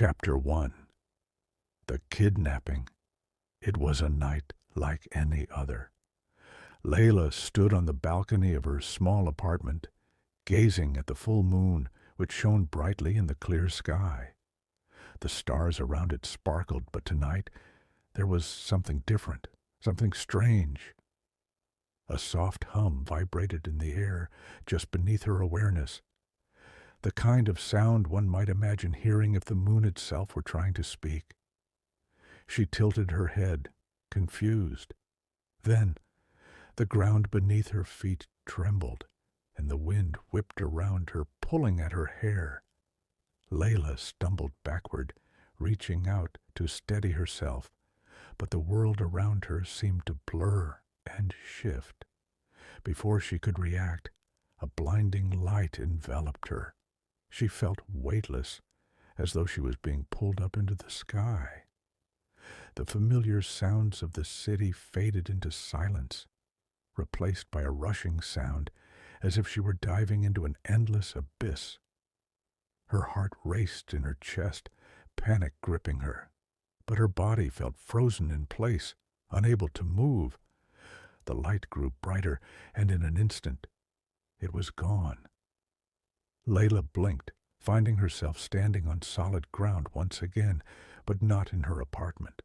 Chapter 1. The Kidnapping. It was a night like any other. Layla stood on the balcony of her small apartment, gazing at the full moon, which shone brightly in the clear sky. The stars around it sparkled, but tonight there was something different, something strange. A soft hum vibrated in the air just beneath her awareness, the kind of sound one might imagine hearing if the moon itself were trying to speak. She tilted her head, confused. Then the ground beneath her feet trembled, and the wind whipped around her, pulling at her hair. Layla stumbled backward, reaching out to steady herself, but the world around her seemed to blur and shift. Before she could react, a blinding light enveloped her. She felt weightless, as though she was being pulled up into the sky. The familiar sounds of the city faded into silence, replaced by a rushing sound, as if she were diving into an endless abyss. Her heart raced in her chest, panic gripping her, but her body felt frozen in place, unable to move. The light grew brighter, and in an instant, it was gone. Layla blinked, finding herself standing on solid ground once again, but not in her apartment.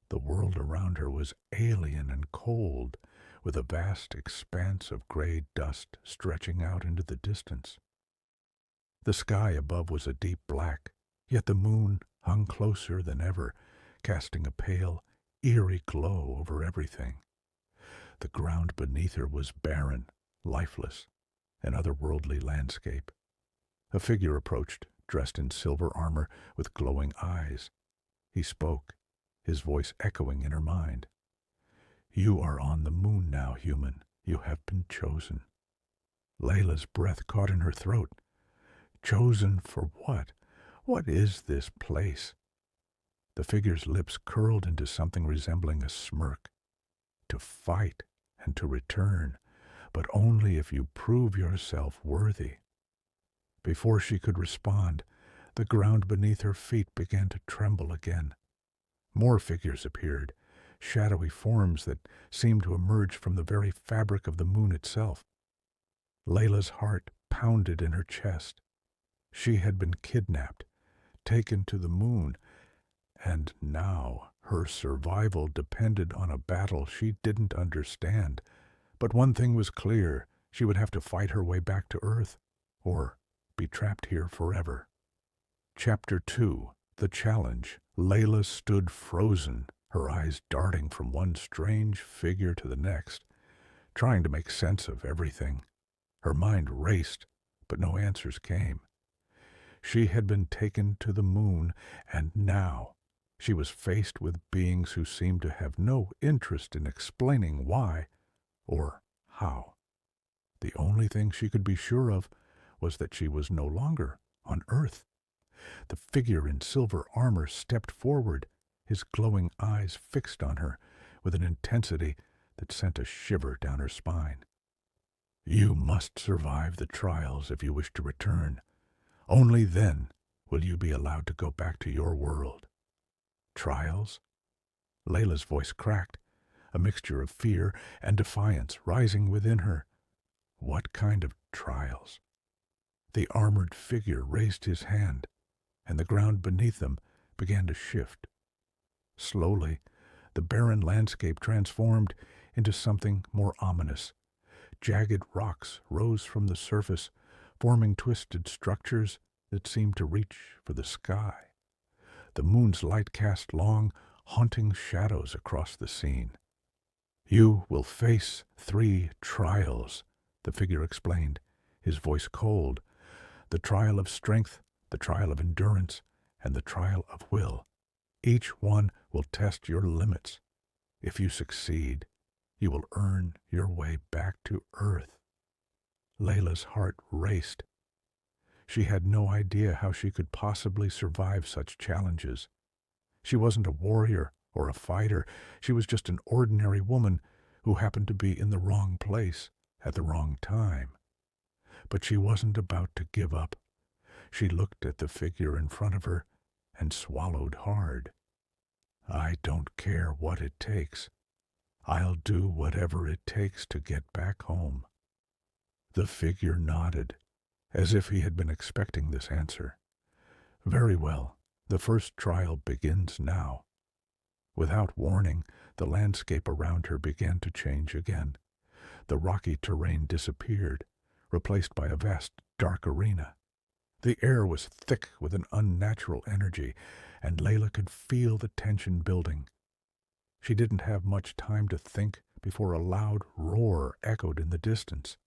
The world around her was alien and cold, with a vast expanse of gray dust stretching out into the distance. The sky above was a deep black, yet the moon hung closer than ever, casting a pale, eerie glow over everything. The ground beneath her was barren, lifeless, an otherworldly landscape. A figure approached, dressed in silver armor with glowing eyes. He spoke, his voice echoing in her mind. "You are on the moon now, human. You have been chosen." Layla's breath caught in her throat. Chosen for what? What is this place? The figure's lips curled into something resembling a smirk. To fight and to return, but only if you prove yourself worthy. Before she could respond, the ground beneath her feet began to tremble again. More figures appeared, shadowy forms that seemed to emerge from the very fabric of the moon itself. Layla's heart pounded in her chest. She had been kidnapped, taken to the moon, and now her survival depended on a battle she didn't understand. But one thing was clear: she would have to fight her way back to Earth, or be trapped here forever. Chapter 2. The Challenge. Layla stood frozen, her eyes darting from one strange figure to the next, trying to make sense of everything. Her mind raced, but no answers came. She had been taken to the moon, and now she was faced with beings who seemed to have no interest in explaining why or how. The only thing she could be sure of was that she was no longer on Earth. The figure in silver armor stepped forward, his glowing eyes fixed on her with an intensity that sent a shiver down her spine. "You must survive the trials if you wish to return. Only then will you be allowed to go back to your world." Trials? Layla's voice cracked, a mixture of fear and defiance rising within her. What kind of trials? The armored figure raised his hand, and the ground beneath them began to shift. Slowly, the barren landscape transformed into something more ominous. Jagged rocks rose from the surface, forming twisted structures that seemed to reach for the sky. The moon's light cast long, haunting shadows across the scene. "You will face 3 trials," the figure explained, his voice cold. "The trial of strength, the trial of endurance, and the trial of will. Each one will test your limits. If you succeed, you will earn your way back to Earth." Layla's heart raced. She had no idea how she could possibly survive such challenges. She wasn't a warrior or a fighter. She was just an ordinary woman who happened to be in the wrong place at the wrong time. But she wasn't about to give up. She looked at the figure in front of her, and swallowed hard. "I don't care what it takes. I'll do whatever it takes to get back home." The figure nodded, as if he had been expecting this answer. "Very well. The first trial begins now." Without warning, the landscape around her began to change again. The rocky terrain disappeared, replaced by a vast dark arena. The air was thick with an unnatural energy, and Layla could feel the tension building. She didn't have much time to think before a loud roar echoed in the distance.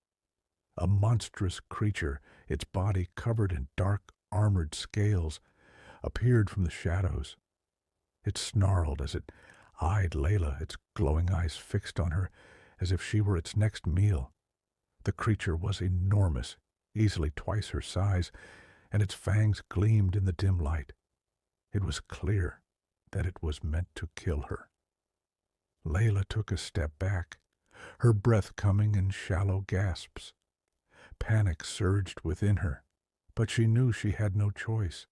A monstrous creature, its body covered in dark, armored scales, appeared from the shadows. It snarled as it eyed Layla, its glowing eyes fixed on her as if she were its next meal. The creature was enormous, easily twice her size, and its fangs gleamed in the dim light. It was clear that it was meant to kill her. Layla took a step back, her breath coming in shallow gasps. Panic surged within her, but she knew she had no choice.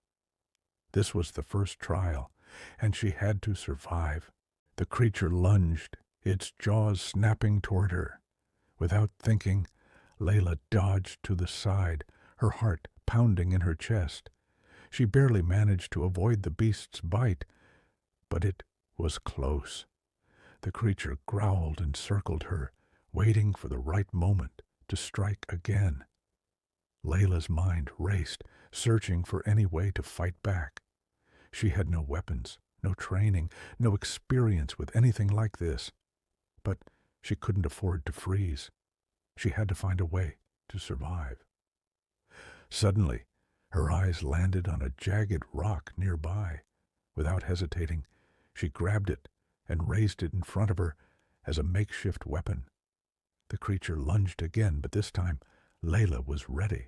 This was the first trial, and she had to survive. The creature lunged, its jaws snapping toward her. Without thinking, Layla dodged to the side, her heart pounding in her chest. She barely managed to avoid the beast's bite, but it was close. The creature growled and circled her, waiting for the right moment to strike again. Layla's mind raced, searching for any way to fight back. She had no weapons, no training, no experience with anything like this. But she couldn't afford to freeze. She had to find a way to survive. Suddenly, her eyes landed on a jagged rock nearby. Without hesitating, she grabbed it and raised it in front of her as a makeshift weapon. The creature lunged again, but this time Layla was ready.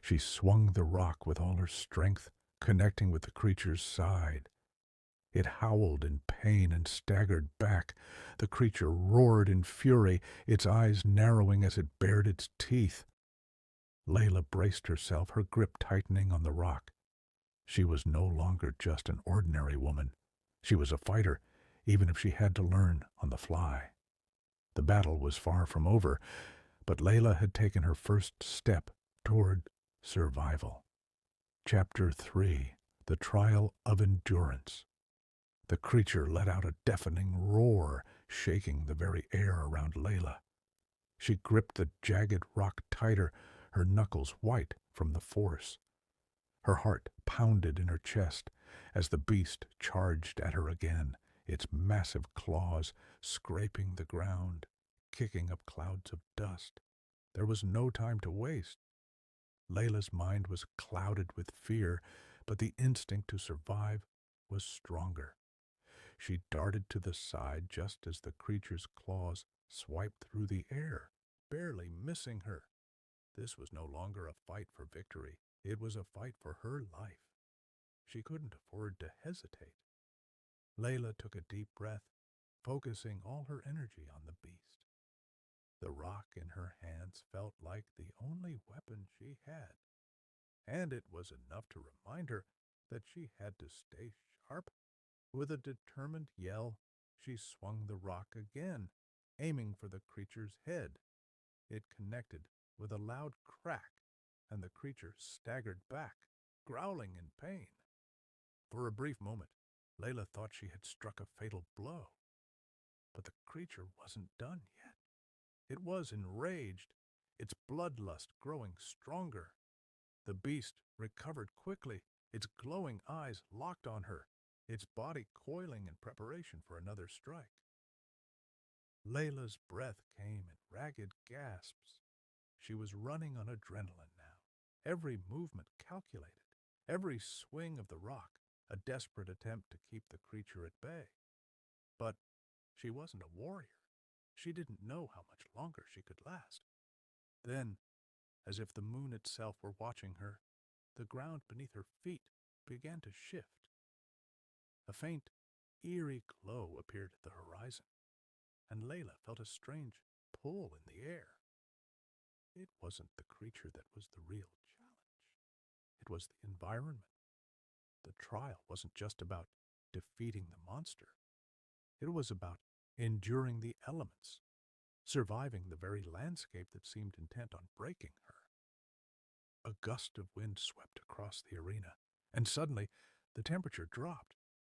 She swung the rock with all her strength, connecting with the creature's side. It howled in pain and staggered back. The creature roared in fury, its eyes narrowing as it bared its teeth. Layla braced herself, her grip tightening on the rock. She was no longer just an ordinary woman. She was a fighter, even if she had to learn on the fly. The battle was far from over, but Layla had taken her first step toward survival. Chapter 3: The Trial of Endurance. The creature let out a deafening roar, shaking the very air around Layla. She gripped the jagged rock tighter, her knuckles white from the force. Her heart pounded in her chest as the beast charged at her again, its massive claws scraping the ground, kicking up clouds of dust. There was no time to waste. Layla's mind was clouded with fear, but the instinct to survive was stronger. She darted to the side just as the creature's claws swiped through the air, barely missing her. This was no longer a fight for victory. It was a fight for her life. She couldn't afford to hesitate. Layla took a deep breath, focusing all her energy on the beast. The rock in her hands felt like the only weapon she had, and it was enough to remind her that she had to stay sharp. With a determined yell, she swung the rock again, aiming for the creature's head. It connected with a loud crack, and the creature staggered back, growling in pain. For a brief moment, Layla thought she had struck a fatal blow. But the creature wasn't done yet. It was enraged, its bloodlust growing stronger. The beast recovered quickly, its glowing eyes locked on her, its body coiling in preparation for another strike. Layla's breath came in ragged gasps. She was running on adrenaline now, every movement calculated, every swing of the rock a desperate attempt to keep the creature at bay. But she wasn't a warrior. She didn't know how much longer she could last. Then, as if the moon itself were watching her, the ground beneath her feet began to shift. A faint, eerie glow appeared at the horizon, and Layla felt a strange pull in the air. It wasn't the creature that was the real challenge. It was the environment. The trial wasn't just about defeating the monster. It was about enduring the elements, surviving the very landscape that seemed intent on breaking her. A gust of wind swept across the arena, and suddenly the temperature dropped,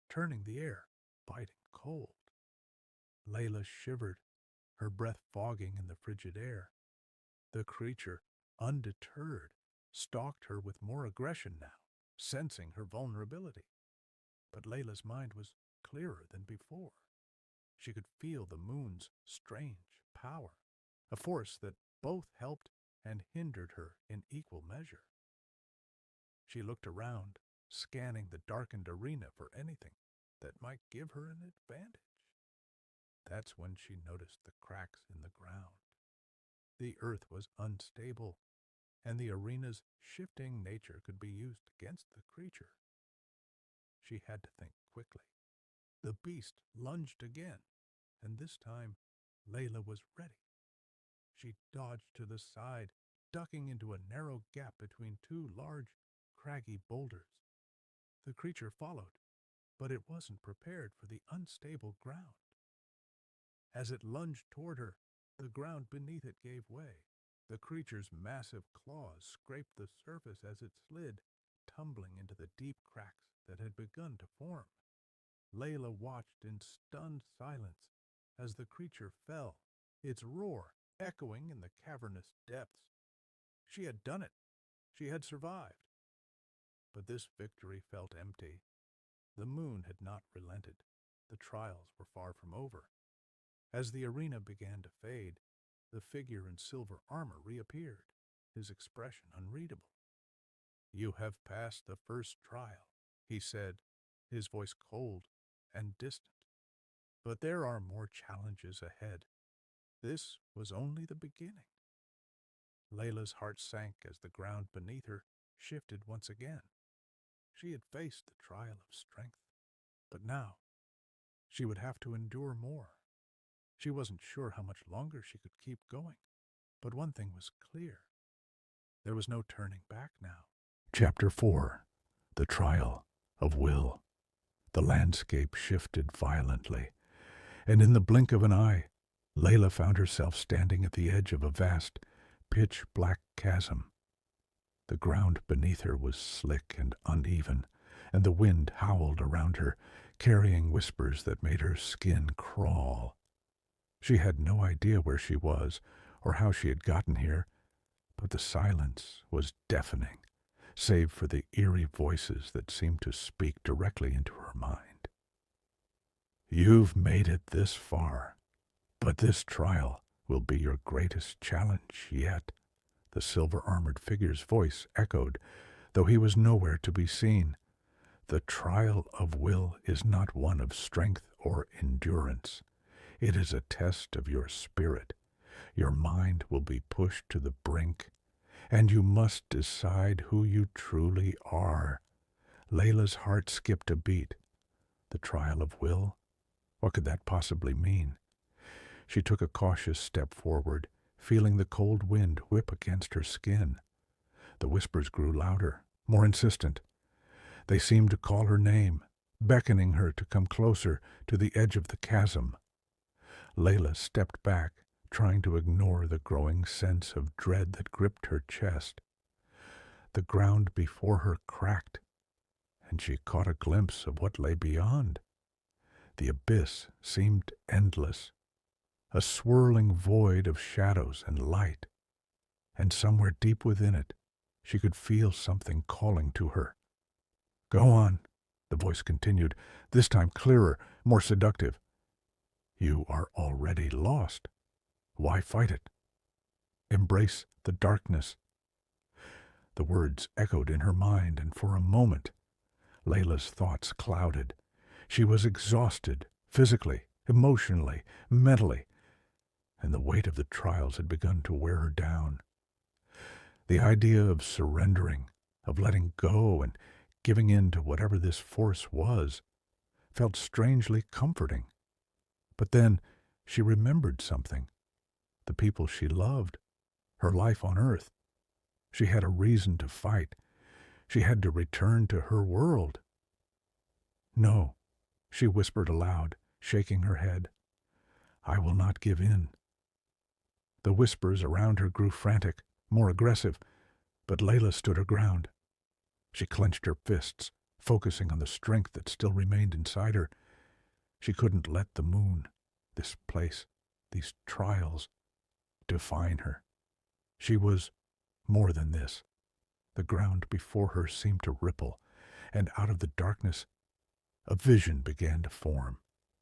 turning the air biting cold. Layla shivered, her breath fogging in the frigid air. The creature, undeterred, stalked her with more aggression now, sensing her vulnerability. But Layla's mind was clearer than before. She could feel the moon's strange power, a force that both helped and hindered her in equal measure. She looked around, scanning the darkened arena for anything that might give her an advantage. That's when she noticed the cracks in the ground. The earth was unstable, and the arena's shifting nature could be used against the creature. She had to think quickly. The beast lunged again, and this time Layla was ready. She dodged to the side, ducking into a narrow gap between two large, craggy boulders. The creature followed, but it wasn't prepared for the unstable ground. As it lunged toward her, the ground beneath it gave way. The creature's massive claws scraped the surface as it slid, tumbling into the deep cracks that had begun to form. Layla watched in stunned silence as the creature fell, its roar echoing in the cavernous depths. She had done it. She had survived. But this victory felt empty. The moon had not relented. The trials were far from over. As the arena began to fade, the figure in silver armor reappeared, his expression unreadable. "You have passed the first trial," he said, his voice cold and distant. "But there are more challenges ahead. This was only the beginning." Layla's heart sank as the ground beneath her shifted once again. She had faced the trial of strength, but now she would have to endure more. She wasn't sure how much longer she could keep going, but one thing was clear. There was no turning back now. Chapter 4. The Trial of Will. The landscape shifted violently, and in the blink of an eye, Layla found herself standing at the edge of a vast, pitch-black chasm. The ground beneath her was slick and uneven, and the wind howled around her, carrying whispers that made her skin crawl. She had no idea where she was or how she had gotten here, but the silence was deafening, save for the eerie voices that seemed to speak directly into her mind. "You've made it this far, but this trial will be your greatest challenge yet," the silver-armored figure's voice echoed, though he was nowhere to be seen. "The trial of will is not one of strength or endurance. It is a test of your spirit. Your mind will be pushed to the brink, and you must decide who you truly are." Layla's heart skipped a beat. The trial of will? What could that possibly mean? She took a cautious step forward, feeling the cold wind whip against her skin. The whispers grew louder, more insistent. They seemed to call her name, beckoning her to come closer to the edge of the chasm. Layla stepped back, trying to ignore the growing sense of dread that gripped her chest. The ground before her cracked, and she caught a glimpse of what lay beyond. The abyss seemed endless, a swirling void of shadows and light, and somewhere deep within it, she could feel something calling to her. "Go on," the voice continued, this time clearer, more seductive. "You are already lost. Why fight it? Embrace the darkness." The words echoed in her mind, and for a moment, Layla's thoughts clouded. She was exhausted, physically, emotionally, mentally, and the weight of the trials had begun to wear her down. The idea of surrendering, of letting go and giving in to whatever this force was, felt strangely comforting. But then she remembered something. The people she loved, her life on Earth. She had a reason to fight. She had to return to her world, No, she whispered aloud, shaking her head. I will not give in. The whispers around her grew frantic, more aggressive, but Layla stood her ground. She clenched her fists, focusing on the strength that still remained inside her. She couldn't let the moon, this place, these trials, define her. She was more than this. The ground before her seemed to ripple, and out of the darkness a vision began to form.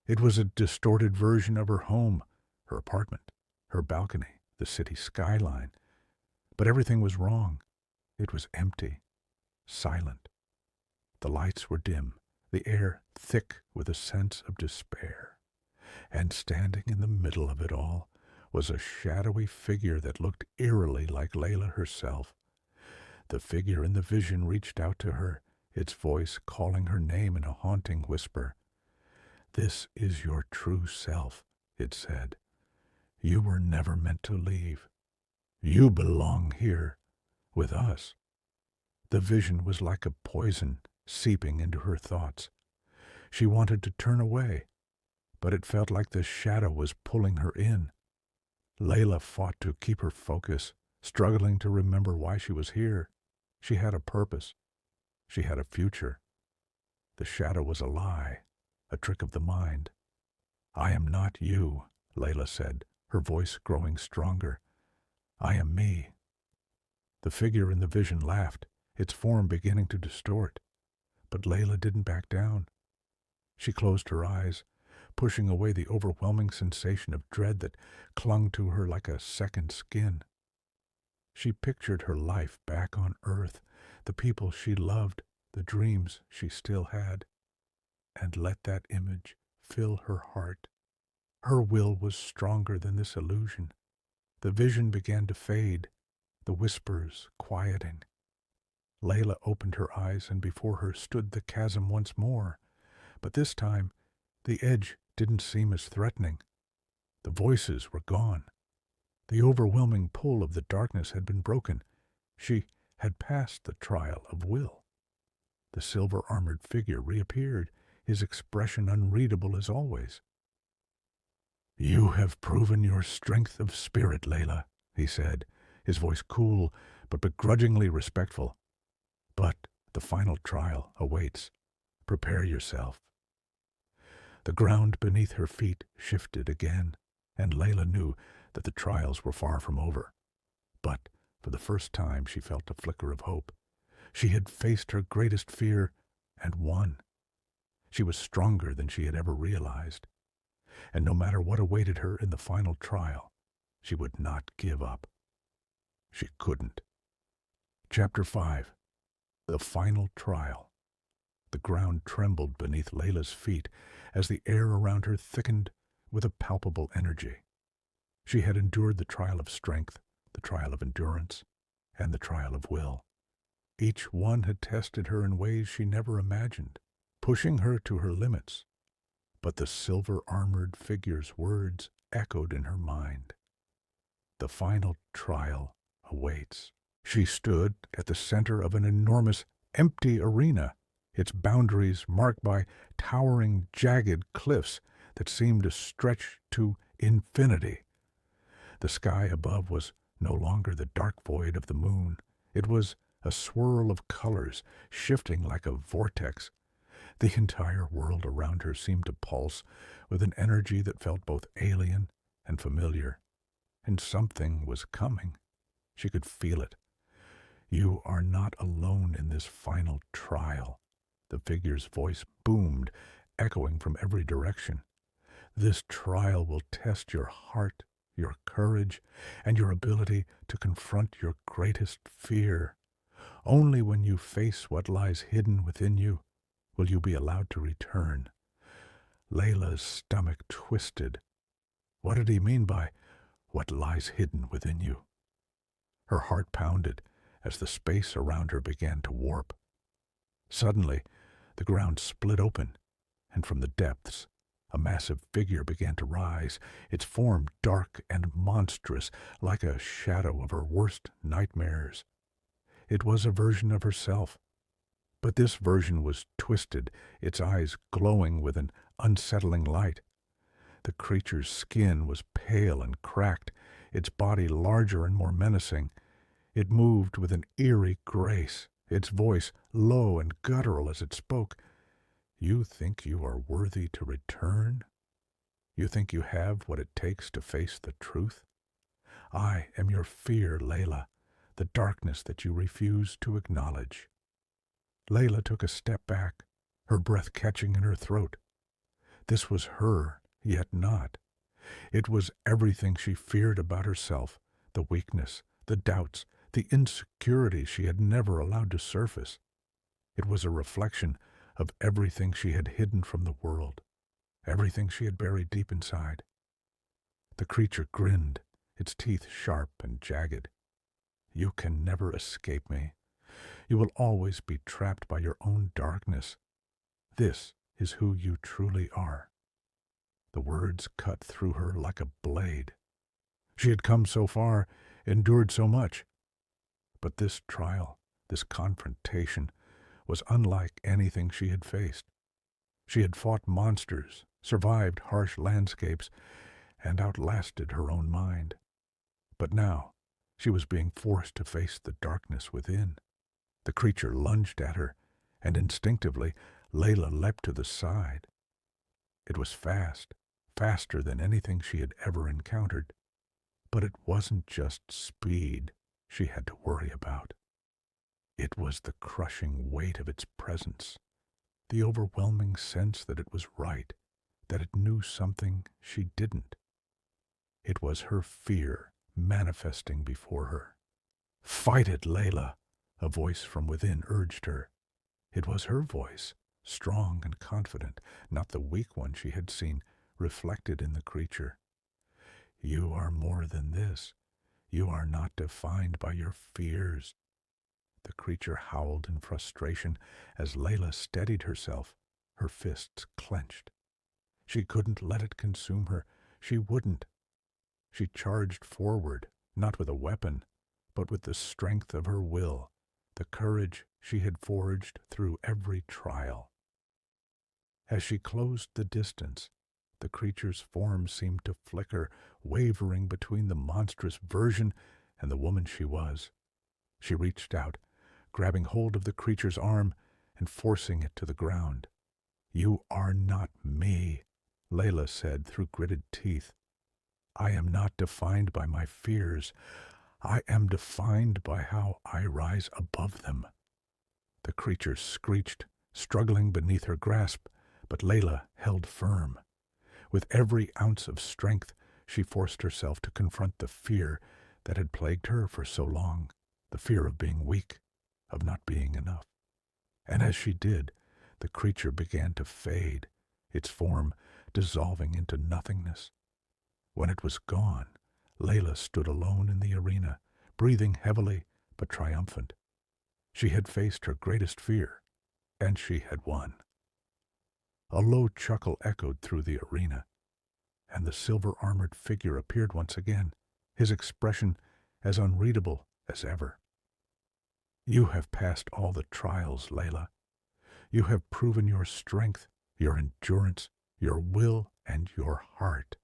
It was a distorted version of her home, her apartment, her balcony, the city skyline. But everything was wrong. It was empty, silent. The lights were dim, the air thick with a sense of despair. And standing in the middle of it all was a shadowy figure that looked eerily like Layla herself. The figure in the vision reached out to her, its voice calling her name in a haunting whisper. This is your true self, it said. You were never meant to leave. You belong here, with us. The vision was like a poison seeping into her thoughts. She wanted to turn away, but it felt like the shadow was pulling her in. Layla fought to keep her focus, struggling to remember why she was here. She had a purpose. She had a future. The shadow was a lie, a trick of the mind. I am not you, Layla said, her voice growing stronger. I am me. The figure in the vision laughed, its form beginning to distort. But Layla didn't back down. She closed her eyes, pushing away the overwhelming sensation of dread that clung to her like a second skin. She pictured her life back on Earth, the people she loved, the dreams she still had, and let that image fill her heart. Her will was stronger than this illusion. The vision began to fade, the whispers quieting. Layla opened her eyes, and before her stood the chasm once more. But this time, the edge didn't seem as threatening. The voices were gone. The overwhelming pull of the darkness had been broken. She had passed the trial of will. The silver-armored figure reappeared, his expression unreadable as always. You have proven your strength of spirit, Layla, he said, his voice cool but begrudgingly respectful. But the final trial awaits. Prepare yourself. The ground beneath her feet shifted again, and Layla knew that the trials were far from over. But for the first time she felt a flicker of hope. She had faced her greatest fear and won. She was stronger than she had ever realized. And no matter what awaited her in the final trial, she would not give up. She couldn't. Chapter 5. The Final Trial. The ground trembled beneath Layla's feet as the air around her thickened with a palpable energy. She had endured the trial of strength, the trial of endurance, and the trial of will. Each one had tested her in ways she never imagined, pushing her to her limits. But the silver-armored figure's words echoed in her mind. The final trial awaits. She stood at the center of an enormous, empty arena, its boundaries marked by towering, jagged cliffs that seemed to stretch to infinity. The sky above was no longer the dark void of the moon. It was a swirl of colors, shifting like a vortex. The entire world around her seemed to pulse with an energy that felt both alien and familiar. And something was coming. She could feel it. You are not alone in this final trial. The figure's voice boomed, echoing from every direction. This trial will test your heart, your courage, and your ability to confront your greatest fear. Only when you face what lies hidden within you will you be allowed to return. Layla's stomach twisted. What did he mean by what lies hidden within you? Her heart pounded as the space around her began to warp. Suddenly, the ground split open, and from the depths, a massive figure began to rise, its form dark and monstrous, like a shadow of her worst nightmares. It was a version of herself, But this version was twisted, its eyes glowing with an unsettling light. The creature's skin was pale and cracked, its body larger and more menacing. It moved with an eerie grace, its voice low and guttural as it spoke. "You think you are worthy to return? You think you have what it takes to face the truth? I am your fear, Layla, the darkness that you refuse to acknowledge." Layla took a step back, her breath catching in her throat. This was her, yet not. It was everything she feared about herself, the weakness, the doubts, the insecurity she had never allowed to surface. It was a reflection of everything she had hidden from the world, everything she had buried deep inside. The creature grinned, its teeth sharp and jagged. "You can never escape me. You will always be trapped by your own darkness. This is who you truly are." The words cut through her like a blade. She had come so far, endured so much. But this trial, this confrontation, was unlike anything she had faced. She had fought monsters, survived harsh landscapes, and outlasted her own mind. But now she was being forced to face the darkness within. The creature lunged at her, and instinctively Layla leapt to the side. It was fast, faster than anything she had ever encountered. But it wasn't just speed she had to worry about. It was the crushing weight of its presence, the overwhelming sense that it was right, that it knew something she didn't. It was her fear manifesting before her. "Fight it, Layla," a voice from within urged her. It was her voice, strong and confident, not the weak one she had seen reflected in the creature. "You are more than this. You are not defined by your fears." The creature howled in frustration as Layla steadied herself, her fists clenched. She couldn't let it consume her. She wouldn't. She charged forward, not with a weapon, but with the strength of her will, the courage she had forged through every trial. As she closed the distance, the creature's form seemed to flicker, wavering between the monstrous version and the woman she was. She reached out, grabbing hold of the creature's arm and forcing it to the ground. "You are not me," Layla said through gritted teeth. "I am not defined by my fears. I am defined by how I rise above them." The creature screeched, struggling beneath her grasp, but Layla held firm. With every ounce of strength, she forced herself to confront the fear that had plagued her for so long, the fear of being weak, of not being enough. And as she did, the creature began to fade, its form dissolving into nothingness. When it was gone, Layla stood alone in the arena, breathing heavily but triumphant. She had faced her greatest fear, and she had won. A low chuckle echoed through the arena, and the silver-armored figure appeared once again, his expression as unreadable as ever. "You have passed all the trials, Layla. You have proven your strength, your endurance, your will, and your heart.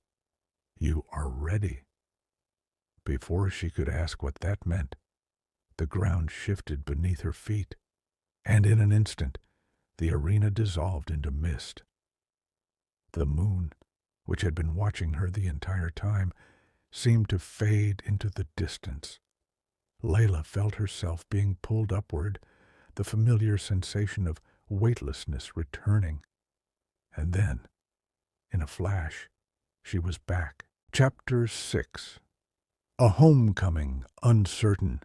You are ready." Before she could ask what that meant, the ground shifted beneath her feet, and in an instant the arena dissolved into mist. The moon, which had been watching her the entire time, seemed to fade into the distance. Layla felt herself being pulled upward, the familiar sensation of weightlessness returning. And then, in a flash, she was back. Chapter 6. A homecoming, uncertain.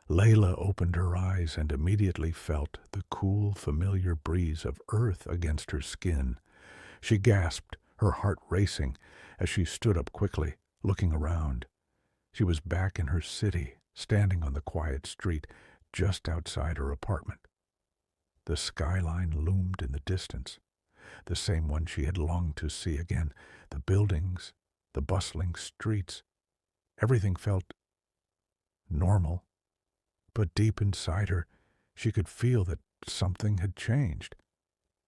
Layla opened her eyes and immediately felt the cool, familiar breeze of earth against her skin. She gasped, her heart racing, as she stood up quickly, looking around. She was back in her city, standing on the quiet street just outside her apartment. The skyline loomed in the distance, the same one she had longed to see again, the buildings, the bustling streets. Everything felt normal, but deep inside her she could feel that something had changed.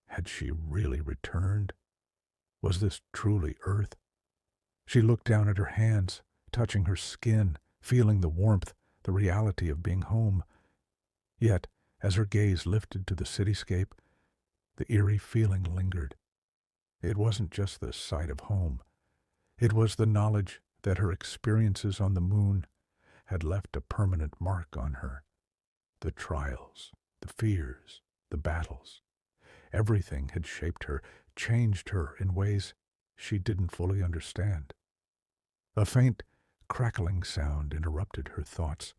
Had she really returned? Was this truly Earth? She looked down at her hands, touching her skin, feeling the warmth, the reality of being home. Yet, as her gaze lifted to the cityscape, the eerie feeling lingered. It wasn't just the sight of home. It was the knowledge that her experiences on the moon had left a permanent mark on her. The trials, the fears, the battles. Everything had shaped her, changed her in ways she didn't fully understand. A faint, crackling sound interrupted her thoughts,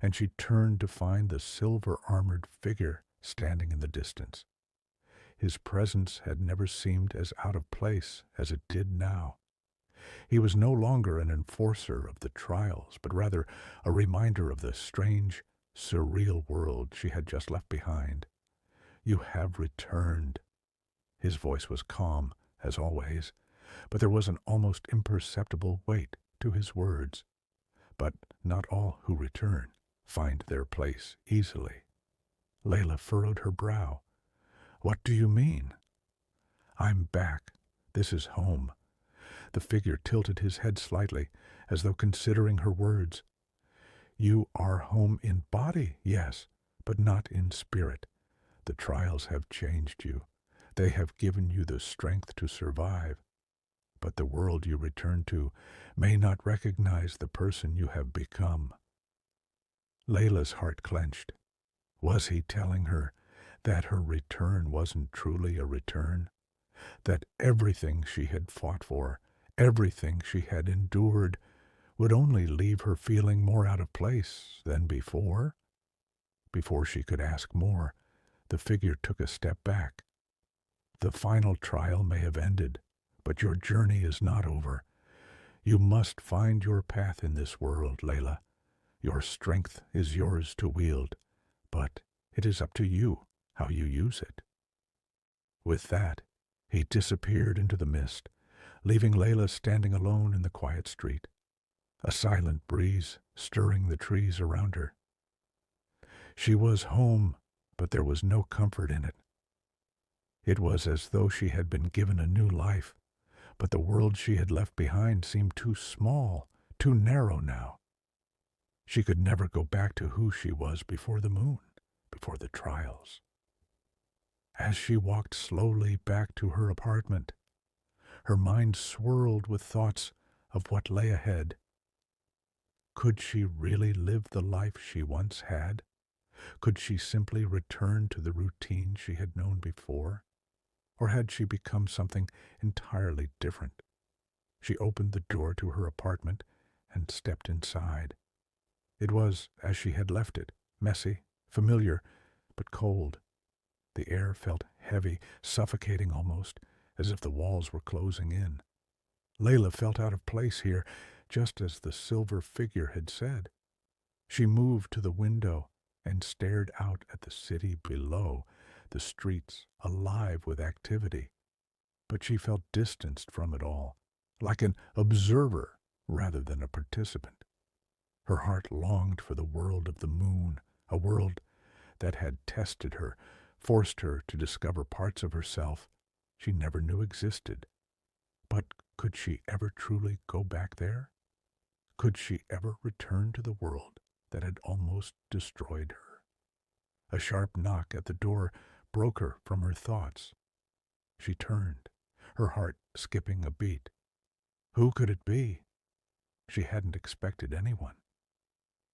and she turned to find the silver-armored figure standing in the distance. His presence had never seemed as out of place as it did now. He was no longer an enforcer of the trials, but rather a reminder of the strange, surreal world she had just left behind. "You have returned." His voice was calm, as always, but there was an almost imperceptible weight to his words. But not all who return find their place easily. Layla furrowed her brow. "What do you mean?" "I'm back. This is home." The figure tilted his head slightly, as though considering her words. "You are home in body, yes, but not in spirit. The trials have changed you. They have given you the strength to survive. But the world you return to may not recognize the person you have become." Layla's heart clenched. Was he telling her that her return wasn't truly a return? That everything she had fought for, everything she had endured, would only leave her feeling more out of place than before? Before she could ask more, the figure took a step back. "The final trial may have ended, but your journey is not over. You must find your path in this world, Layla. Your strength is yours to wield, but it is up to you how you use it." With that, he disappeared into the mist, leaving Layla standing alone in the quiet street, a silent breeze stirring the trees around her. She was home, but there was no comfort in it. It was as though she had been given a new life, but the world she had left behind seemed too small, too narrow now. She could never go back to who she was before the moon, before the trials. As she walked slowly back to her apartment, her mind swirled with thoughts of what lay ahead. Could she really live the life she once had? Could she simply return to the routine she had known before? Or had she become something entirely different? She opened the door to her apartment and stepped inside. It was as she had left it, messy, familiar, but cold. The air felt heavy, suffocating almost, as if the walls were closing in. Layla felt out of place here, just as the silver figure had said. She moved to the window and stared out at the city below, the streets alive with activity. But she felt distanced from it all, like an observer rather than a participant. Her heart longed for the world of the moon, a world that had tested her, forced her to discover parts of herself she never knew existed. But could she ever truly go back there? Could she ever return to the world that had almost destroyed her? A sharp knock at the door broke her from her thoughts. She turned, her heart skipping a beat. Who could it be? She hadn't expected anyone.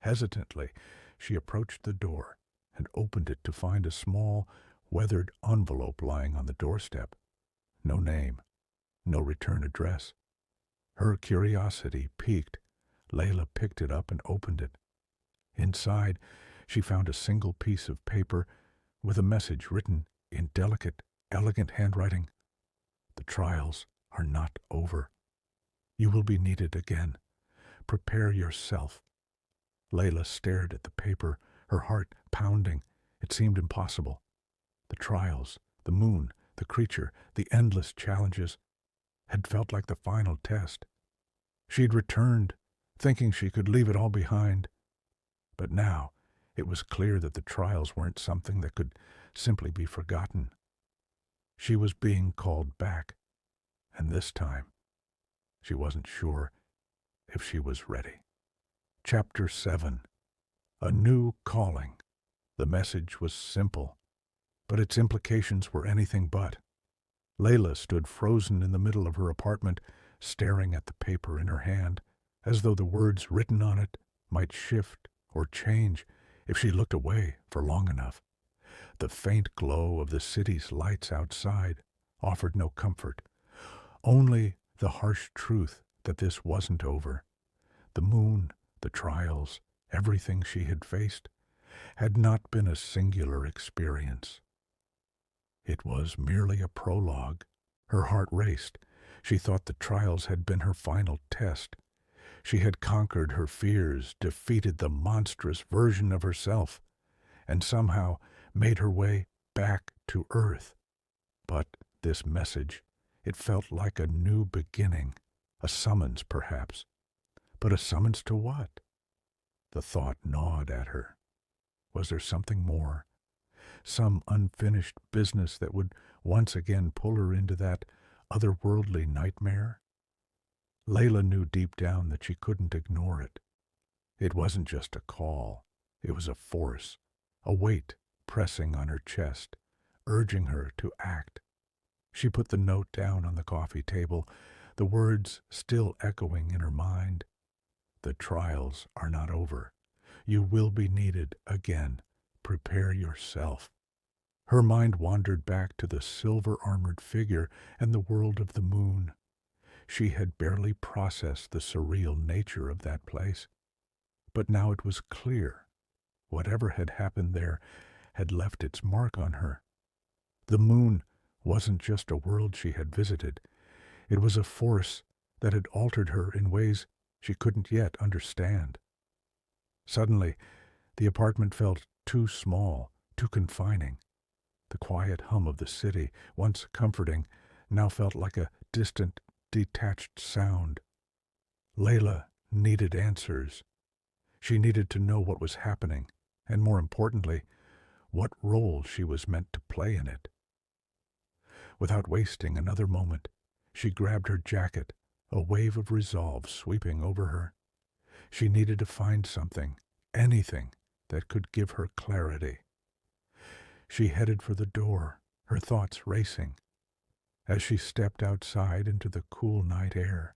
Hesitantly, she approached the door and opened it to find a small, weathered envelope lying on the doorstep. No name, no return address. Her curiosity piqued. Layla picked it up and opened it. Inside, she found a single piece of paper with a message written in delicate, elegant handwriting. "The trials are not over. You will be needed again. Prepare yourself." Layla stared at the paper, her heart pounding. It seemed impossible. The trials, the moon, the creature, the endless challenges had felt like the final test. She'd returned, thinking she could leave it all behind. But now It was clear that the trials weren't something that could simply be forgotten. She was being called back, and this time she wasn't sure if she was ready. Chapter 7. A New Calling. The message was simple, but its implications were anything but. Layla stood frozen in the middle of her apartment, staring at the paper in her hand, as though the words written on it might shift or change if she looked away for long enough. The faint glow of the city's lights outside offered no comfort, only the harsh truth that this wasn't over. The moon, the trials, everything she had faced, had not been a singular experience. It was merely a prologue. Her heart raced. She thought the trials had been her final test. She had conquered her fears, defeated the monstrous version of herself, and somehow made her way back to Earth. But this message, it felt like a new beginning, a summons perhaps. But a summons to what? The thought gnawed at her. Was there something more? Some unfinished business that would once again pull her into that otherworldly nightmare? Layla knew deep down that she couldn't ignore it. It wasn't just a call. It was a force, a weight pressing on her chest, urging her to act. She put the note down on the coffee table, the words still echoing in her mind. The trials are not over. You will be needed again. Prepare yourself. Her mind wandered back to the silver-armored figure and the world of the moon. She had barely processed the surreal nature of that place. But now it was clear. Whatever had happened there had left its mark on her. The moon wasn't just a world she had visited. It was a force that had altered her in ways she couldn't yet understand. Suddenly, the apartment felt too small, too confining. The quiet hum of the city, once comforting, now felt like a distant, detached sound. Layla needed answers. She needed to know what was happening, and more importantly, what role she was meant to play in it. Without wasting another moment, she grabbed her jacket, a wave of resolve sweeping over her. She needed to find something, anything, that could give her clarity. She headed for the door, her thoughts racing. As she stepped outside into the cool night air,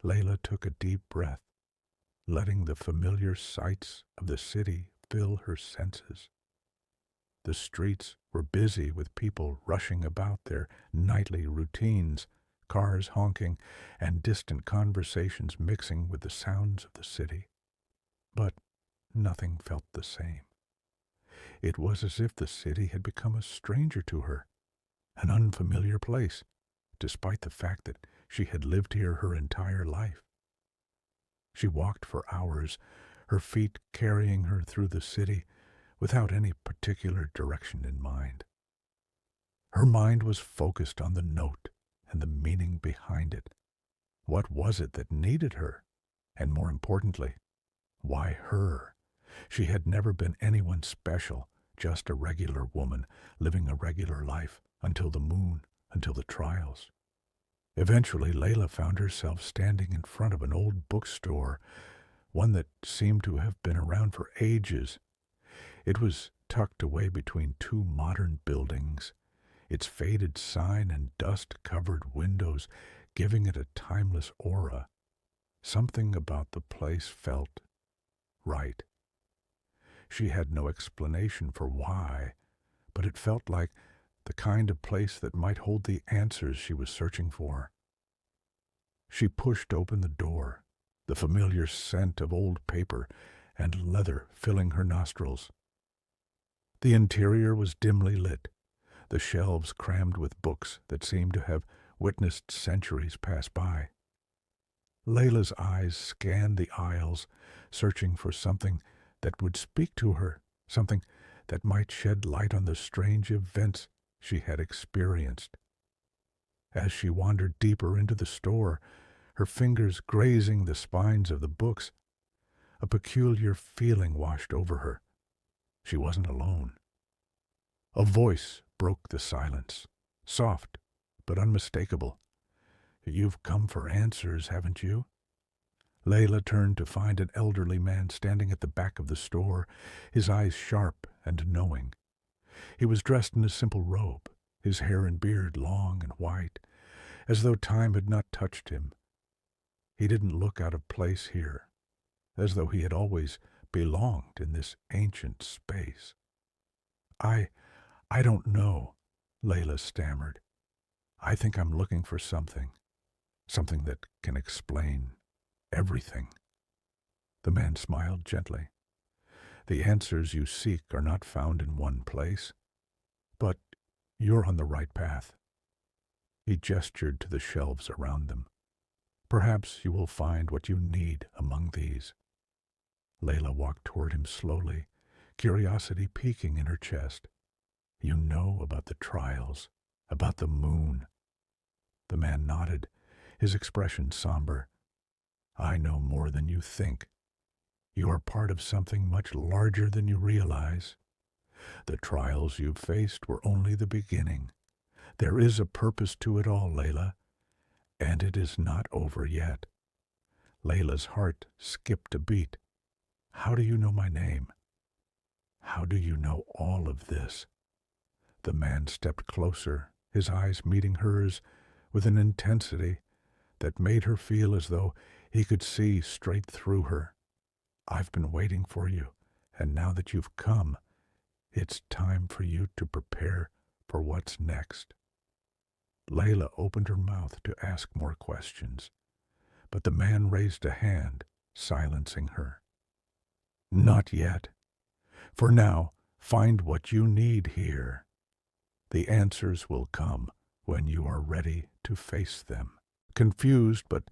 Layla took a deep breath, letting the familiar sights of the city fill her senses. The streets were busy with people rushing about their nightly routines, cars honking, and distant conversations mixing with the sounds of the city. But nothing felt the same. It was as if the city had become a stranger to her, an unfamiliar place, despite the fact that she had lived here her entire life. She walked for hours, her feet carrying her through the city without any particular direction in mind. Her mind was focused on the note and the meaning behind it. What was it that needed her? And more importantly, why her? She had never been anyone special, just a regular woman living a regular life until the moon, until the trials. Eventually, Layla found herself standing in front of an old bookstore, one that seemed to have been around for ages. It was tucked away between two modern buildings, its faded sign and dust-covered windows giving it a timeless aura. Something about the place felt right. She had no explanation for why, but it felt like the kind of place that might hold the answers she was searching for. She pushed open the door, the familiar scent of old paper and leather filling her nostrils. The interior was dimly lit, the shelves crammed with books that seemed to have witnessed centuries pass by. Layla's eyes scanned the aisles, searching for something that would speak to her, something that might shed light on the strange events she had experienced. As she wandered deeper into the store, her fingers grazing the spines of the books, a peculiar feeling washed over her, She wasn't alone. A voice broke the silence, soft but unmistakable. "You've come for answers, haven't you?" Layla turned to find an elderly man standing at the back of the store, his eyes sharp and knowing. He was dressed in a simple robe, his hair and beard long and white, as though time had not touched him. He didn't look out of place here, as though he had always belonged in this ancient space. I don't know," Layla stammered. "I think I'm looking for something that can explain everything." The man smiled gently. "The answers you seek are not found in one place, but you're on the right path." He gestured to the shelves around them. "Perhaps you will find what you need among these." Layla walked toward him slowly, curiosity peaking in her chest. "You know about the trials, about the moon." The man nodded, his expression somber. "I know more than you think. You are part of something much larger than you realize. The trials you've faced were only the beginning. There is a purpose to it all, Layla, and it is not over yet." Layla's heart skipped a beat. "How do you know my name? How do you know all of this?" The man stepped closer, his eyes meeting hers with an intensity that made her feel as though he could see straight through her. "I've been waiting for you, and now that you've come, it's time for you to prepare for what's next." Layla opened her mouth to ask more questions, but the man raised a hand, silencing her. "Not yet. For now, find what you need here. The answers will come when you are ready to face them." Confused but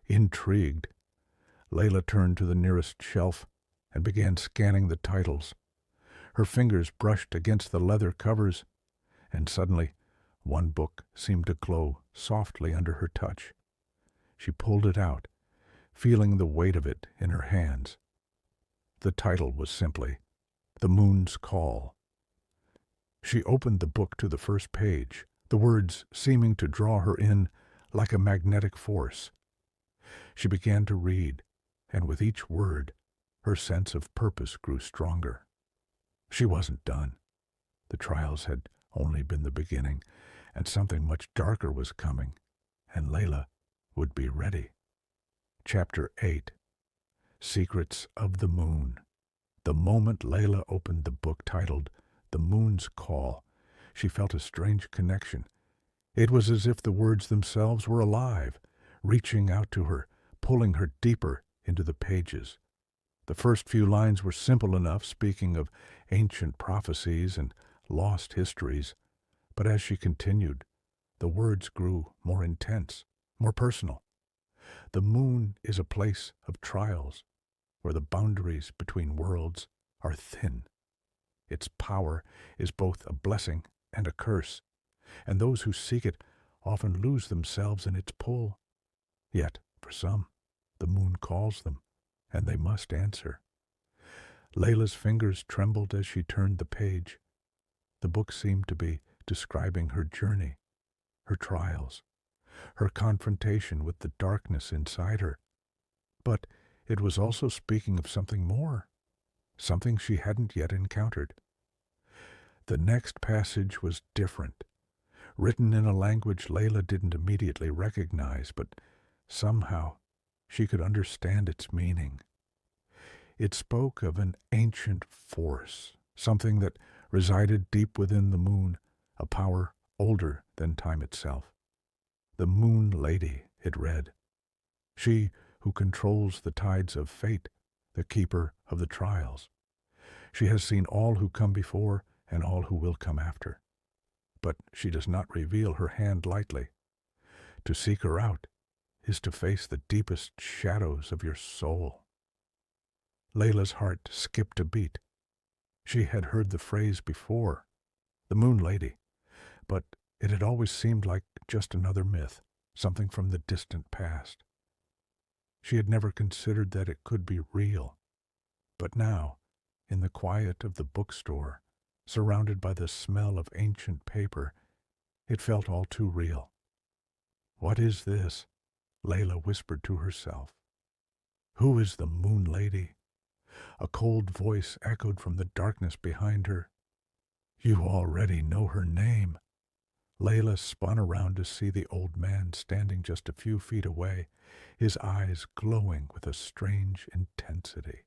intrigued, Layla turned to the nearest shelf and began scanning the titles. Her fingers brushed against the leather covers, and suddenly one book seemed to glow softly under her touch. She pulled it out, feeling the weight of it in her hands. The title was simply "The Moon's Call." She opened the book to the first page, the words seeming to draw her in like a magnetic force. She began to read, and with each word, her sense of purpose grew stronger. She wasn't done. The trials had only been the beginning, and something much darker was coming, and Layla would be ready. Chapter 8. Secrets of the Moon. The moment Layla opened the book titled "The Moon's Call," she felt a strange connection. It was as if the words themselves were alive, reaching out to her, pulling her deeper into the pages. The first few lines were simple enough, speaking of ancient prophecies and lost histories, but as she continued, the words grew more intense, more personal. The moon is a place of trials, where the boundaries between worlds are thin. Its power is both a blessing and a curse, and those who seek it often lose themselves in its pull. Yet, for some, the moon calls them, and they must answer. Layla's fingers trembled as she turned the page. The book seemed to be describing her journey, her trials, her confrontation with the darkness inside her. But it was also speaking of something more, something she hadn't yet encountered. The next passage was different, written in a language Layla didn't immediately recognize, but somehow she could understand its meaning. It spoke of an ancient force, something that resided deep within the moon, a power older than time itself. The Moon Lady, it read. She who controls the tides of fate, the keeper of the trials. She has seen all who come before and all who will come after. But she does not reveal her hand lightly. To seek her out is to face the deepest shadows of your soul. Layla's heart skipped a beat. She had heard the phrase before, the Moon Lady, but it had always seemed like just another myth, something from the distant past. She had never considered that it could be real. But now, In the quiet of the bookstore, surrounded by the smell of ancient paper, it felt all too real. "What is this?" Layla whispered to herself. "Who is the Moon Lady?" A cold voice echoed from the darkness behind her. "You already know her name." Layla spun around to see the old man standing just a few feet away, his eyes glowing with a strange intensity.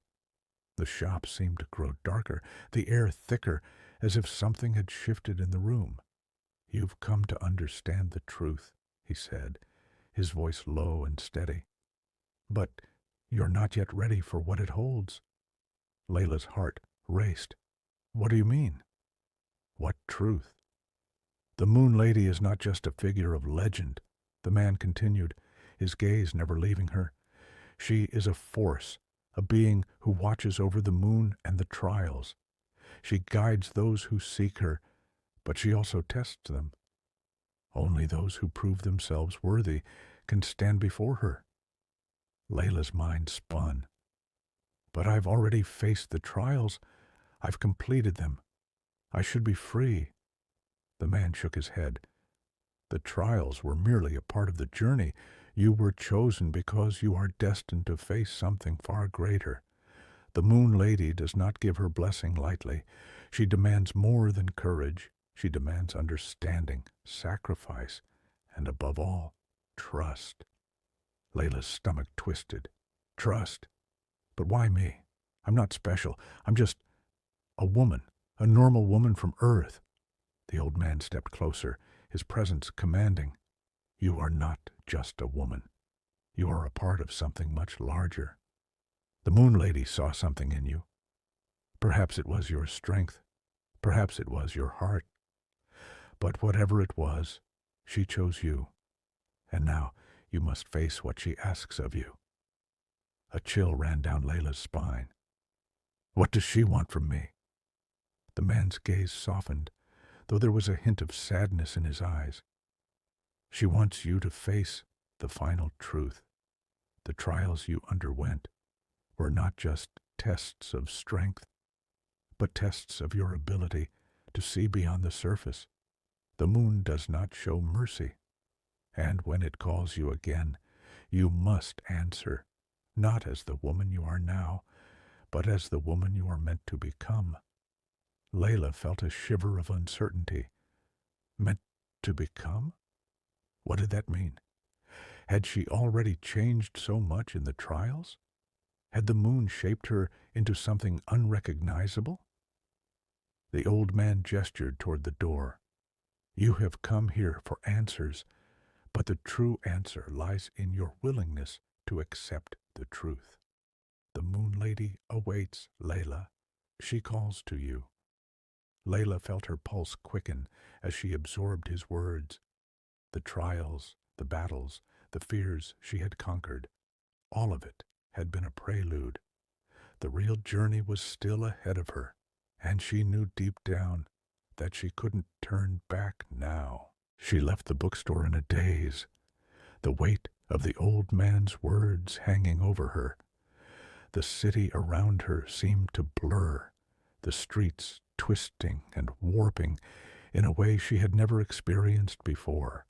The shop seemed to grow darker, the air thicker, as if something had shifted in the room. "You've come to understand the truth," he said, his voice low and steady. "But you're not yet ready for what it holds." Layla's heart raced. "What do you mean?" "What truth?" "The Moon Lady is not just a figure of legend," the man continued, his gaze never leaving her. "She is a force, a being who watches over the moon and the trials. She guides those who seek her, but she also tests them. Only those who prove themselves worthy can stand before her." Layla's mind spun. "But I've already faced the trials. I've completed them. I should be free." The man shook his head. "The trials were merely a part of the journey. You were chosen because you are destined to face something far greater. The Moon Lady does not give her blessing lightly. She demands more than courage. She demands understanding, sacrifice, and above all, trust." Layla's stomach twisted. "Trust? But why me? I'm not special. I'm just a woman, a normal woman from Earth." The old man stepped closer, his presence commanding. "You are not just a woman. You are a part of something much larger. The Moon Lady saw something in you. Perhaps it was your strength. Perhaps it was your heart. But whatever it was, she chose you. And now you must face what she asks of you." A chill ran down Layla's spine. "What does she want from me?" The man's gaze softened, though there was a hint of sadness in his eyes. "She wants you to face the final truth. The trials you underwent were not just tests of strength, but tests of your ability to see beyond the surface. The moon does not show mercy, and when it calls you again, you must answer, not as the woman you are now, but as the woman you are meant to become." Layla felt a shiver of uncertainty. Meant to become? What did that mean? Had she already changed so much in the trials? Had the moon shaped her into something unrecognizable? The old man gestured toward the door. "You have come here for answers, but the true answer lies in your willingness to accept the truth. The Moon Lady awaits, Layla. She calls to you." Layla felt her pulse quicken as she absorbed his words. The trials, the battles, the fears she had conquered, all of it had been a prelude. The real journey was still ahead of her, and she knew deep down that she couldn't turn back now. She left the bookstore in a daze, the weight of the old man's words hanging over her. The city around her seemed to blur, the streets twisting and warping in a way she had never experienced before.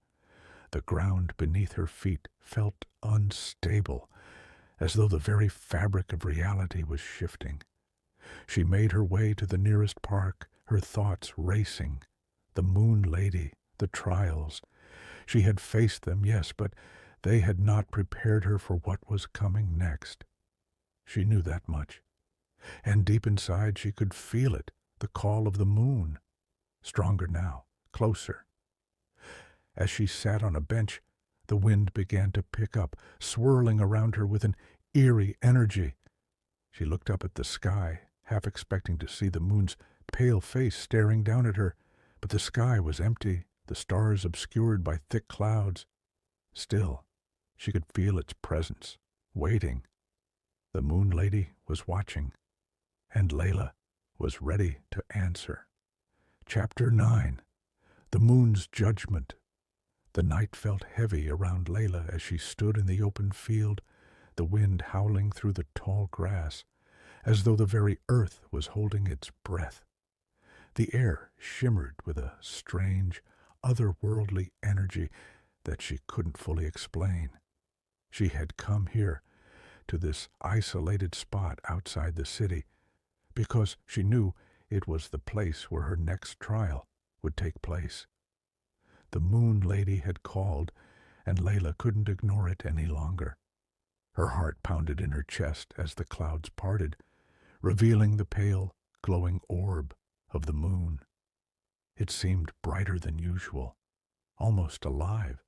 The ground beneath her feet felt unstable, as though the very fabric of reality was shifting. She made her way to the nearest park, her thoughts racing. The Moon Lady, the trials. She had faced them, yes, but they had not prepared her for what was coming next. She knew that much. And deep inside she could feel it, the call of the moon. Stronger now, closer. As she sat on a bench, the wind began to pick up, swirling around her with an eerie energy. She looked up at the sky, half expecting to see the moon's pale face staring down at her, but the sky was empty, the stars obscured by thick clouds. Still, she could feel its presence, waiting. The Moon Lady was watching, and Layla was ready to answer. Chapter 9. The Moon's Judgment. The night felt heavy around Layla as she stood in the open field, the wind howling through the tall grass. as though the very earth was holding its breath. The air shimmered with a strange, otherworldly energy that she couldn't fully explain. She had come here, to this isolated spot outside the city, because she knew it was the place where her next trial would take place. The Moon Lady had called, and Layla couldn't ignore it any longer. Her heart pounded in her chest as the clouds parted, revealing the pale, glowing orb of the moon. It seemed brighter than usual, almost alive,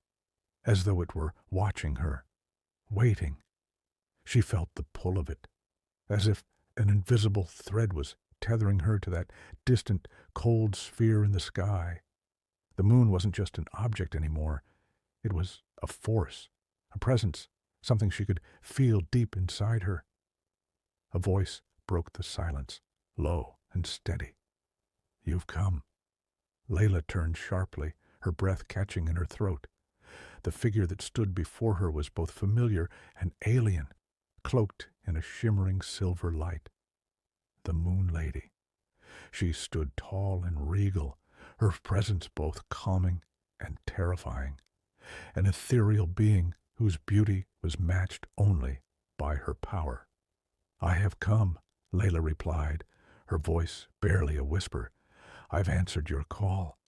as though it were watching her, waiting. She felt the pull of it, as if an invisible thread was tethering her to that distant, cold sphere in the sky. The moon wasn't just an object anymore. It was a force, a presence, something she could feel deep inside her. A voice broke the silence, low and steady. "You've come." Layla turned sharply, her breath catching in her throat. The figure that stood before her was both familiar and alien, cloaked in a shimmering silver light. The Moon Lady. She stood tall and regal, her presence both calming and terrifying, an ethereal being whose beauty was matched only by her power. "I have come," Layla replied, her voice barely a whisper. "I've answered your call."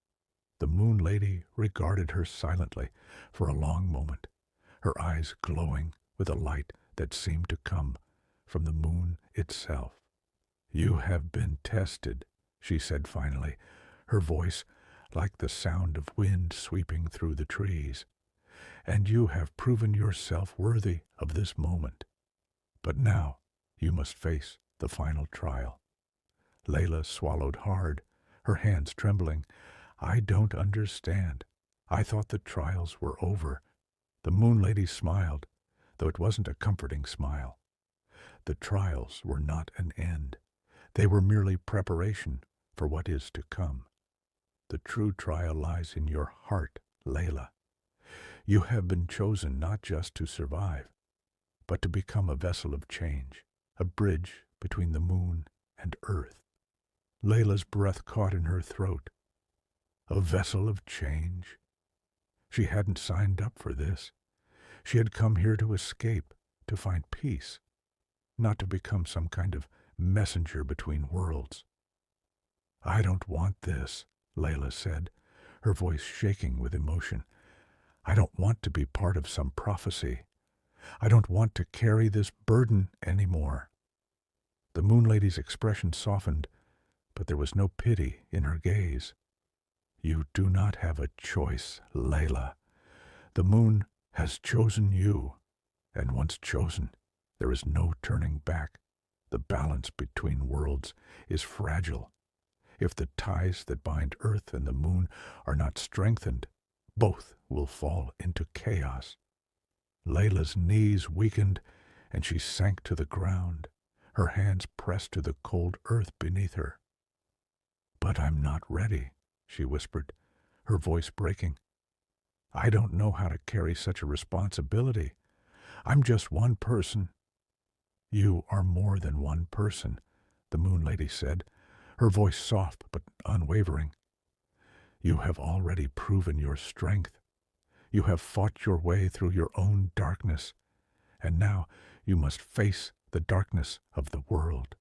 The Moon Lady regarded her silently for a long moment, her eyes glowing with a light that seemed to come from the moon itself. "You have been tested," she said finally, her voice like the sound of wind sweeping through the trees, "and you have proven yourself worthy of this moment. But now you must face the final trial." Layla swallowed hard, her hands trembling. "I don't understand. I thought the trials were over." The Moon Lady smiled, though it wasn't a comforting smile. The trials were not an end. They were merely preparation for what is to come. The true trial lies in your heart, Layla. You have been chosen not just to survive, but to become a vessel of change, a bridge between the moon and earth. Layla's breath caught in her throat. A vessel of change? She hadn't signed up for this. She had come here to escape, to find peace, not to become some kind of messenger between worlds. "I don't want this," Layla said, her voice shaking with emotion. "I don't want to be part of some prophecy. I don't want to carry this burden anymore." The Moon Lady's expression softened, but there was no pity in her gaze. "You do not have a choice, Layla. The moon has chosen you, and once chosen, there is no turning back. The balance between worlds is fragile. If the ties that bind Earth and the moon are not strengthened, both will fall into chaos." Layla's knees weakened, and she sank to the ground, her hands pressed to the cold earth beneath her. "But I'm not ready," she whispered, her voice breaking. "I don't know how to carry such a responsibility. I'm just one person." "You are more than one person," the Moon Lady said, her voice soft but unwavering. "You have already proven your strength. You have fought your way through your own darkness, and now you must face the darkness of the world.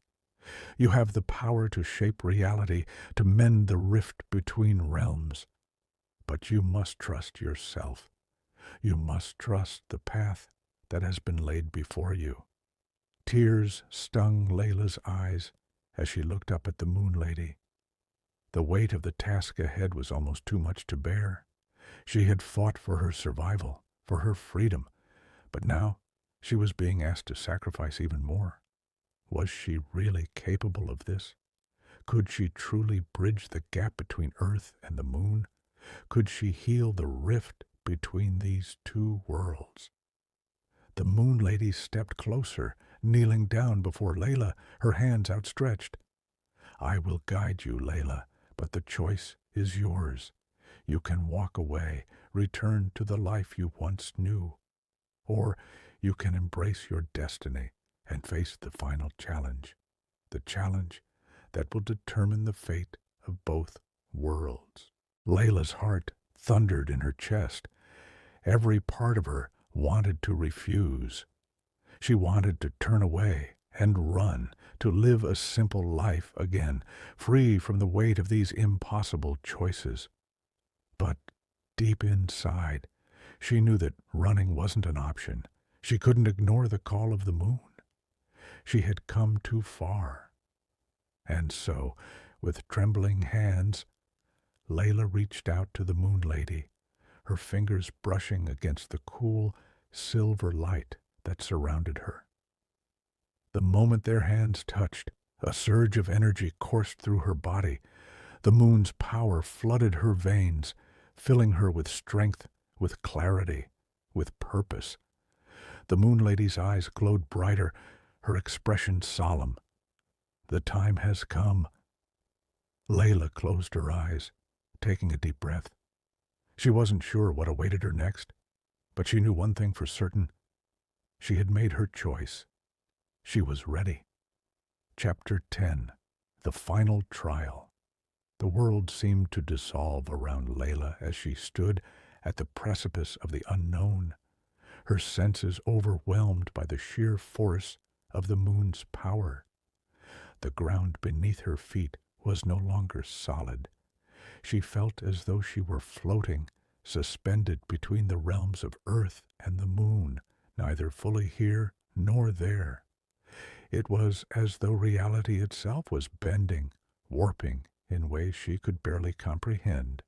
You have the power to shape reality, to mend the rift between realms. But you must trust yourself. You must trust the path that has been laid before you." Tears stung Layla's eyes as she looked up at the Moon Lady. The weight of the task ahead was almost too much to bear. She had fought for her survival, for her freedom, but now she was being asked to sacrifice even more. Was she really capable of this? Could she truly bridge the gap between Earth and the moon? Could she heal the rift between these two worlds? The Moon Lady stepped closer, kneeling down before Layla, her hands outstretched. "I will guide you, Layla, but the choice is yours. You can walk away, return to the life you once knew, or you can embrace your destiny and face the final challenge." the challenge that will determine the fate of both worlds. Layla's heart thundered in her chest. Every part of her wanted to refuse. She wanted to turn away and run, to live a simple life again, free from the weight of these impossible choices. But deep inside, she knew that running wasn't an option. She couldn't ignore the call of the moon. She had come too far. And so, with trembling hands, Layla reached out to the Moon Lady, her fingers brushing against the cool, silver light that surrounded her. The moment their hands touched, a surge of energy coursed through her body. The moon's power flooded her veins, filling her with strength, with clarity, with purpose. The Moon Lady's eyes glowed brighter, her expression solemn. The time has come. Layla closed her eyes, taking a deep breath. She wasn't sure what awaited her next, but she knew one thing for certain. She had made her choice. She was ready. Chapter 10. The Final Trial. The world seemed to dissolve around Layla as she stood at the precipice of the unknown, her senses overwhelmed by the sheer force of the moon's power. The ground beneath her feet was no longer solid. She felt as though she were floating, suspended between the realms of Earth and the moon, neither fully here nor there. It was as though reality itself was bending, warping in ways she could barely comprehend.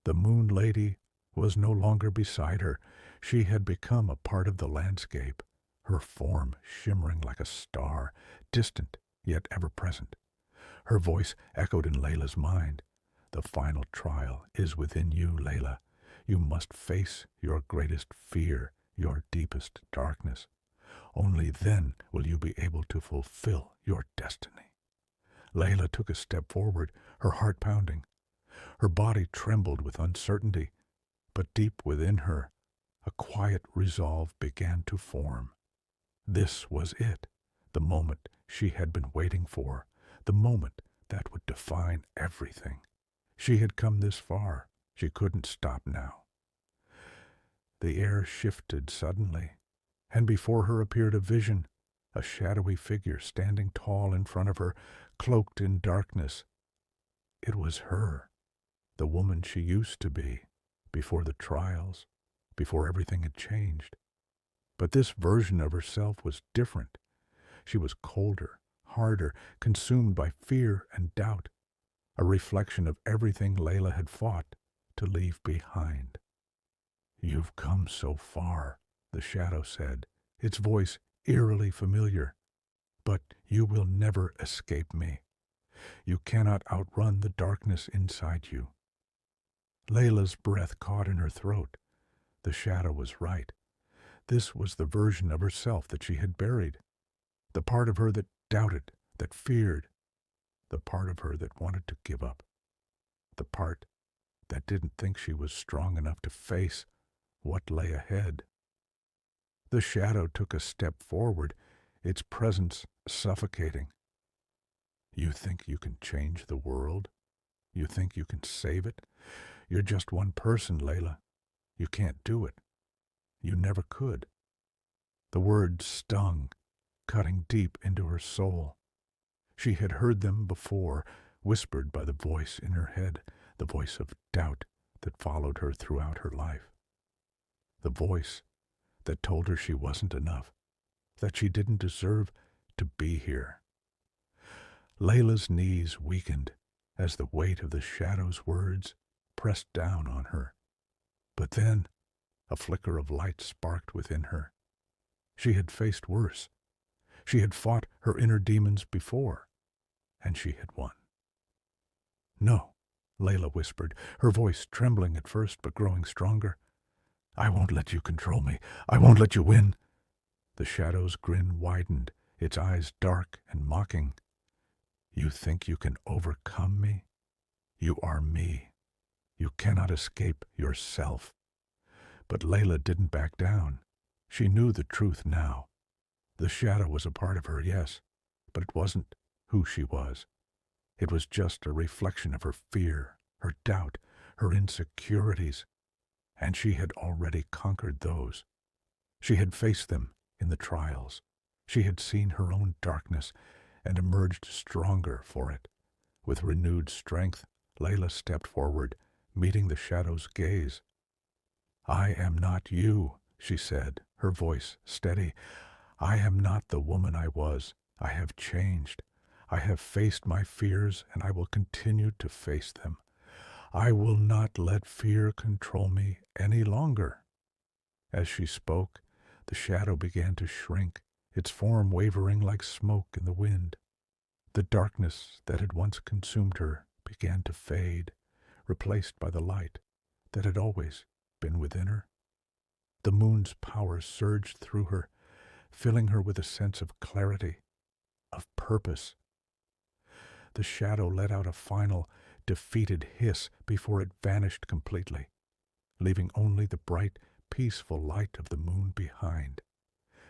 The Moon Lady was no longer beside her. She had become a part of the landscape, her form shimmering like a star, distant yet ever present. Her voice echoed in Layla's mind. The final trial is within you, Layla. You must face your greatest fear, your deepest darkness. Only then will you be able to fulfill your destiny. Layla took a step forward, her heart pounding. Her body trembled with uncertainty, but deep within her, a quiet resolve began to form. This was it, the moment she had been waiting for, the moment that would define everything. She had come this far. She couldn't stop now. The air shifted suddenly, and before her appeared a vision, a shadowy figure standing tall in front of her, cloaked in darkness. It was her, the woman she used to be, before the trials, before everything had changed. But this version of herself was different. She was colder, harder, consumed by fear and doubt, a reflection of everything Layla had fought to leave behind. "You've come so far," the shadow said, its voice eerily familiar. "But you will never escape me. You cannot outrun the darkness inside you." Layla's breath caught in her throat. The shadow was right. This was the version of herself that she had buried, the part of her that doubted, that feared, the part of her that wanted to give up, the part that didn't think she was strong enough to face what lay ahead. The shadow took a step forward, its presence suffocating. "You think you can change the world? You think you can save it? You're just one person, Layla. You can't do it. You never could." The words stung, cutting deep into her soul. She had heard them before, whispered by the voice in her head, the voice of doubt that followed her throughout her life. The voice that told her she wasn't enough, that she didn't deserve to be here. Layla's knees weakened as the weight of the shadow's words pressed down on her. But then a flicker of light sparked within her. She had faced worse. She had fought her inner demons before, and she had won. "No," Layla whispered, her voice trembling at first but growing stronger. "I won't let you control me. I won't let you win." The shadow's grin widened, its eyes dark and mocking. "You think you can overcome me? You are me. You cannot escape yourself." But Layla didn't back down. She knew the truth now. The shadow was a part of her, yes, but it wasn't who she was. It was just a reflection of her fear, her doubt, her insecurities, and she had already conquered those. She had faced them in the trials. She had seen her own darkness and emerged stronger for it. With renewed strength, Layla stepped forward, meeting the shadow's gaze. "I am not you," she said, her voice steady. "I am not the woman I was. I have changed. I have faced my fears, and I will continue to face them. I will not let fear control me any longer." As she spoke, the shadow began to shrink, its form wavering like smoke in the wind. The darkness that had once consumed her began to fade, replaced by the light that had always been within her. The moon's power surged through her, filling her with a sense of clarity, of purpose. The shadow let out a final, defeated hiss before it vanished completely, leaving only the bright, peaceful light of the moon behind.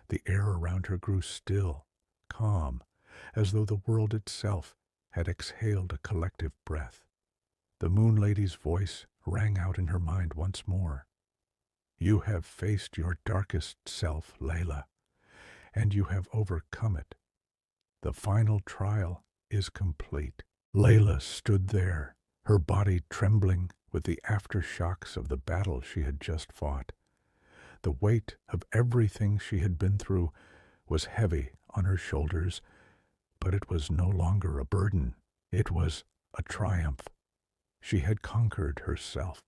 The air around her grew still, calm, as though the world itself had exhaled a collective breath. The Moon Lady's voice rang out in her mind once more. "You have faced your darkest self, Layla, and you have overcome it. The final trial is complete." Layla stood there, her body trembling with the aftershocks of the battle she had just fought. The weight of everything she had been through was heavy on her shoulders, but it was no longer a burden. It was a triumph. She had conquered herself.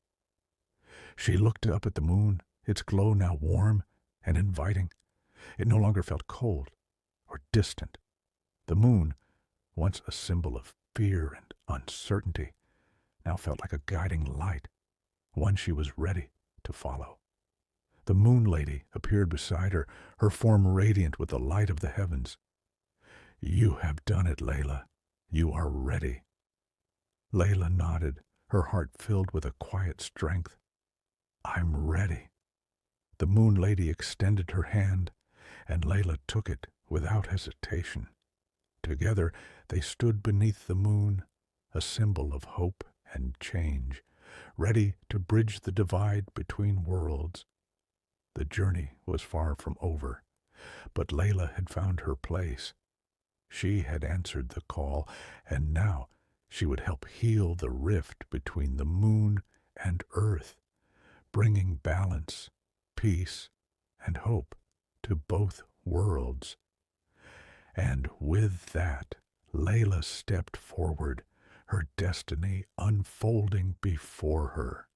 She looked up at the moon, its glow now warm and inviting. It no longer felt cold or distant. The moon, once a symbol of fear and uncertainty, now felt like a guiding light, one she was ready to follow. The Moon Lady appeared beside her, her form radiant with the light of the heavens. "You have done it, Layla. You are ready." Layla nodded, her heart filled with a quiet strength. "I'm ready." The Moon Lady extended her hand, and Layla took it without hesitation. Together they stood beneath the moon, a symbol of hope and change, ready to bridge the divide between worlds. The journey was far from over, but Layla had found her place. She had answered the call, and now she would help heal the rift between the moon and earth, bringing balance, peace, and hope to both worlds. And with that, Layla stepped forward, her destiny unfolding before her.